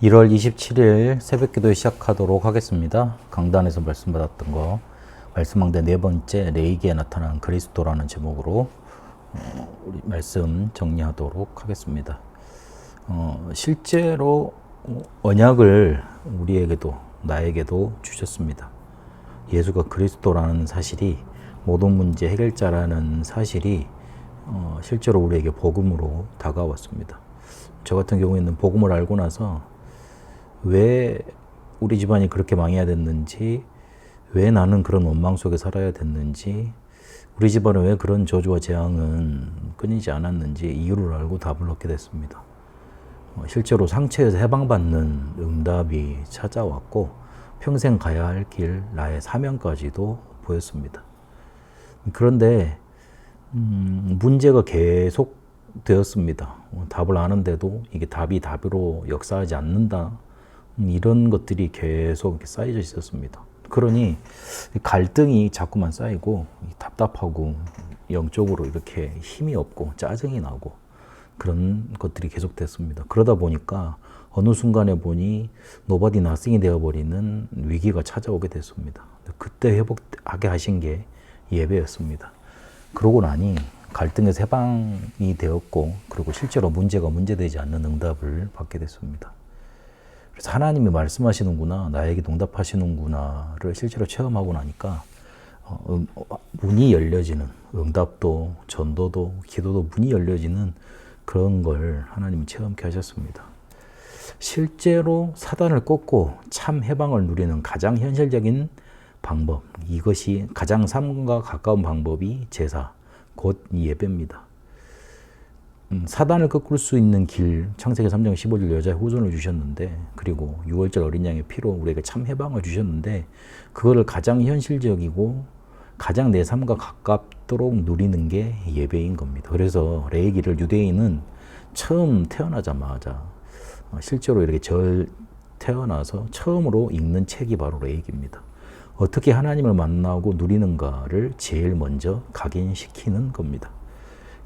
1월 27일 새벽기도 시작하도록 하겠습니다. 강단에서 말씀받았던 거 말씀한 네 번째 레이기에 나타난 그리스도라는 제목으로 우리 말씀 정리하도록 하겠습니다. 실제로 언약을 우리에게도 나에게도 주셨습니다. 예수가 그리스도라는 사실이 모든 문제 해결자라는 사실이 실제로 우리에게 복음으로 다가왔습니다. 저 같은 경우에는 복음을 알고 나서 왜 우리 집안이 그렇게 망해야 됐는지, 왜 나는 그런 원망 속에 살아야 됐는지, 우리 집안에 왜 그런 저주와 재앙은 끊이지 않았는지 이유를 알고 답을 얻게 됐습니다. 실제로 상처에서 해방받는 응답이 찾아왔고 평생 가야 할 길, 나의 사명까지도 보였습니다. 그런데 문제가 계속 되었습니다. 답을 아는데도 이게 답이 답으로 역사하지 않는다. 이런 것들이 계속 이렇게 쌓여져 있었습니다. 그러니 갈등이 자꾸만 쌓이고 답답하고 영적으로 이렇게 힘이 없고 짜증이 나고 그런 것들이 계속됐습니다. 그러다 보니까 어느 순간에 보니 노바디 나싱이 되어버리는 위기가 찾아오게 됐습니다. 그때 회복하게 하신 게 예배였습니다. 그러고 나니 갈등에서 해방이 되었고, 그리고 실제로 문제가 문제되지 않는 응답을 받게 됐습니다. 그래서 하나님이 말씀하시는구나, 나에게 응답하시는구나를 실제로 체험하고 나니까 문이 열려지는, 응답도 전도도 기도도 문이 열려지는 그런 걸 하나님이 체험케 하셨습니다. 실제로 사단을 꺾고 참 해방을 누리는 가장 현실적인 방법, 이것이 가장 삶과 가까운 방법이 제사, 곧 예배입니다. 사단을 꺾을 수 있는 길, 창세기 3장 15절 여자의 후손을 주셨는데, 그리고 6월절 어린 양의 피로 우리에게 참 해방을 주셨는데, 그거를 가장 현실적이고 가장 내 삶과 가깝도록 누리는 게 예배인 겁니다. 그래서 레위기를 유대인은 처음 태어나자마자 실제로 이렇게 태어나서 처음으로 읽는 책이 바로 레위기입니다. 어떻게 하나님을 만나고 누리는가를 제일 먼저 각인시키는 겁니다.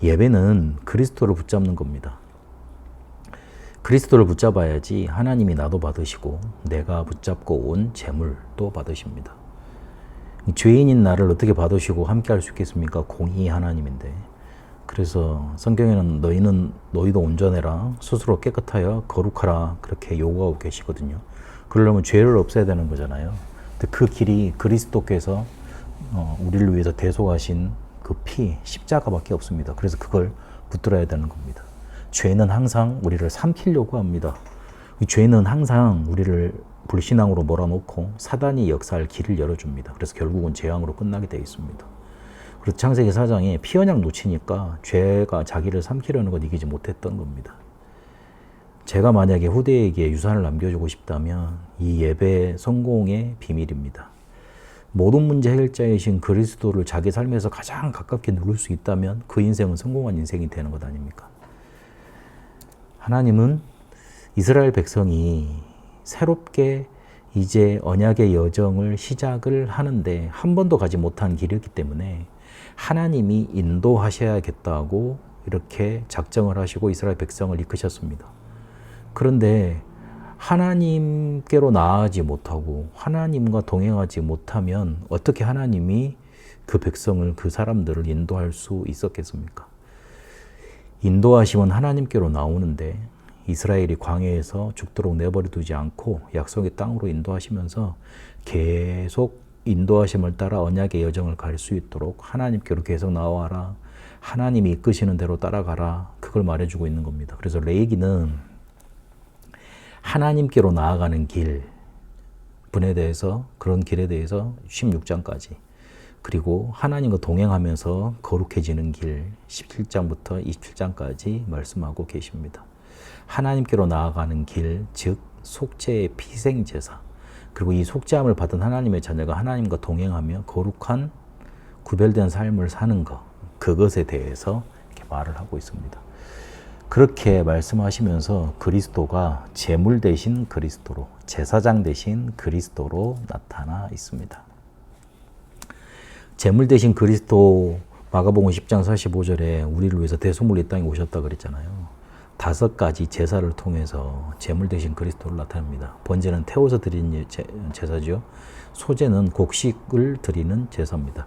예배는 그리스도를 붙잡는 겁니다. 그리스도를 붙잡아야지 하나님이 나도 받으시고 내가 붙잡고 온 재물도 받으십니다. 죄인인 나를 어떻게 받으시고 함께 할 수 있겠습니까? 공의 하나님인데. 그래서 성경에는 너희도 온전해라, 스스로 깨끗하여 거룩하라, 그렇게 요구하고 계시거든요. 그러려면 죄를 없애야 되는 거잖아요. 그 길이 그리스도께서 우리를 위해서 대속하신 그 피, 십자가밖에 없습니다. 그래서 그걸 붙들어야 되는 겁니다. 죄는 항상 우리를 삼키려고 합니다. 죄는 항상 우리를 불신앙으로 몰아놓고 사단이 역사할 길을 열어줍니다. 그래서 결국은 재앙으로 끝나게 되어 있습니다. 그래서 창세기 4장에 피 언약 놓치니까 죄가 자기를 삼키려는 것 이기지 못했던 겁니다. 제가 만약에 후대에게 유산을 남겨주고 싶다면 이 예배 성공의 비밀입니다. 모든 문제 해결자이신 그리스도를 자기 삶에서 가장 가깝게 누릴 수 있다면 그 인생은 성공한 인생이 되는 것 아닙니까? 하나님은 이스라엘 백성이 새롭게 이제 언약의 여정을 시작을 하는데 한 번도 가지 못한 길이었기 때문에 하나님이 인도하셔야겠다고 이렇게 작정을 하시고 이스라엘 백성을 이끄셨습니다. 그런데 하나님께로 나아가지 못하고 하나님과 동행하지 못하면 어떻게 하나님이 그 백성을, 그 사람들을 인도할 수 있었겠습니까? 인도하시면 하나님께로 나오는데 이스라엘이 광야에서 죽도록 내버려 두지 않고 약속의 땅으로 인도하시면서 계속 인도하심을 따라 언약의 여정을 갈 수 있도록 하나님께로 계속 나와라, 하나님이 이끄시는 대로 따라가라, 그걸 말해주고 있는 겁니다. 그래서 레위기는 하나님께로 나아가는 길, 분에 대해서, 그런 길에 대해서 16장까지, 그리고 하나님과 동행하면서 거룩해지는 길 17장부터 27장까지 말씀하고 계십니다. 하나님께로 나아가는 길, 즉 속죄의 피생제사, 그리고 이 속죄함을 받은 하나님의 자녀가 하나님과 동행하며 거룩한 구별된 삶을 사는 것, 그것에 대해서 이렇게 말을 하고 있습니다. 그렇게 말씀하시면서 그리스도가 제물 대신 그리스도로, 제사장 대신 그리스도로 나타나 있습니다. 제물 대신 그리스도, 마가복음 10장 45절에 우리를 위해서 대속물로 이 땅에 오셨다 그랬잖아요. 5가지 제사를 통해서 제물 대신 그리스도를 나타냅니다. 번제는 태워서 드리는 제사죠. 소제는 곡식을 드리는 제사입니다.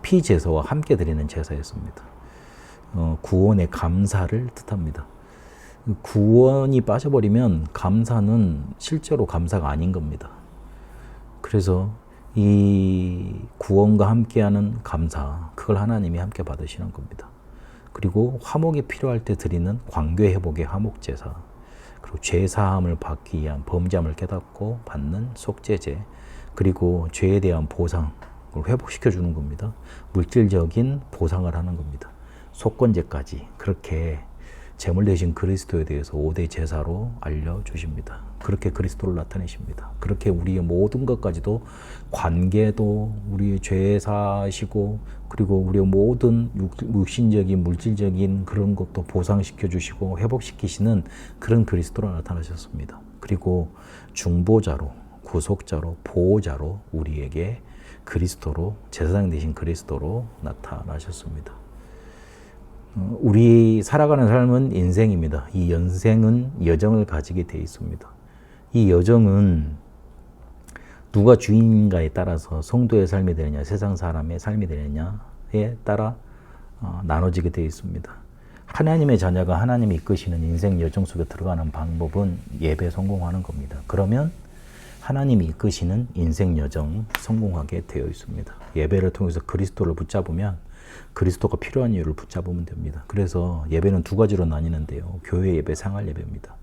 피제사와 함께 드리는 제사였습니다. 구원의 감사를 뜻합니다. 구원이 빠져버리면 감사는 실제로 감사가 아닌 겁니다. 그래서 이 구원과 함께하는 감사, 그걸 하나님이 함께 받으시는 겁니다. 그리고 화목이 필요할 때 드리는 관계 회복의 화목 제사, 그리고 죄 사함을 받기 위한 범죄함을 깨닫고 받는 속죄제, 그리고 죄에 대한 보상을 회복시켜 주는 겁니다. 물질적인 보상을 하는 겁니다. 속건제까지 그렇게 제물 대신 그리스도에 대해서 5대 제사로 알려주십니다. 그렇게 그리스도를 나타내십니다. 그렇게 우리의 모든 것까지도, 관계도 우리의 죄 사하시고, 그리고 우리의 모든 육신적인 물질적인 그런 것도 보상시켜 주시고 회복시키시는 그런 그리스도로 나타나셨습니다. 그리고 중보자로, 구속자로, 보호자로 우리에게 그리스도로, 제사장 되신 그리스도로 나타나셨습니다. 우리 살아가는 삶은 인생입니다. 이 인생은 여정을 가지게 되어 있습니다. 이 여정은 누가 주인인가에 따라서 성도의 삶이 되느냐, 세상 사람의 삶이 되느냐에 따라 나눠지게 되어 있습니다. 하나님의 자녀가 하나님이 이끄시는 인생 여정 속에 들어가는 방법은 예배 성공하는 겁니다. 그러면 하나님이 이끄시는 인생 여정 성공하게 되어 있습니다. 예배를 통해서 그리스도를 붙잡으면 그리스도가 필요한 이유를 붙잡으면 됩니다. 그래서 예배는 2가지로 나뉘는데요. 교회 예배, 생활 예배입니다.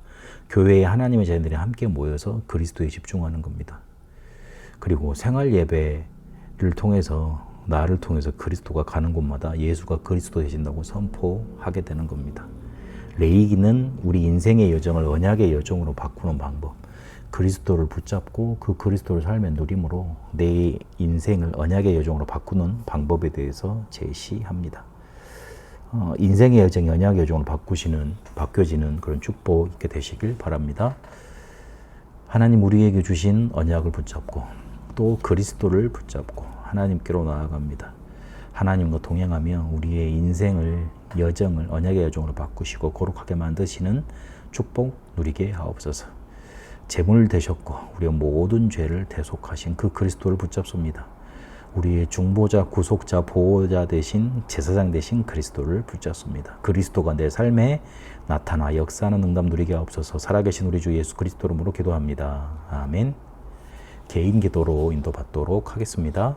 교회에 하나님의 자녀들이 함께 모여서 그리스도에 집중하는 겁니다. 그리고 생활 예배를 통해서, 나를 통해서 그리스도가 가는 곳마다 예수가 그리스도 되신다고 선포하게 되는 겁니다. 레이기는 우리 인생의 여정을 언약의 여정으로 바꾸는 방법, 그리스도를 붙잡고 그 그리스도를 삶의 누림으로 내 인생을 언약의 여정으로 바꾸는 방법에 대해서 제시합니다. 인생의 여정이 언약의 여정으로 바뀌어지는 그런 축복 있게 되시길 바랍니다. 하나님 우리에게 주신 언약을 붙잡고 또 그리스도를 붙잡고 하나님께로 나아갑니다. 하나님과 동행하며 우리의 인생을, 여정을 언약의 여정으로 바꾸시고 거룩하게 만드시는 축복 누리게 하옵소서. 제물 되셨고 우리의 모든 죄를 대속하신 그 그리스도를 붙잡습니다. 우리의 중보자, 구속자, 보호자 되신, 제사장 되신 그리스도를 붙잡습니다. 그리스도가 내 삶에 나타나 역사하는 응답 누리게 하옵소서. 살아계신 우리 주 예수 그리스도 이름으로 기도합니다. 아멘. 개인 기도로 인도받도록 하겠습니다.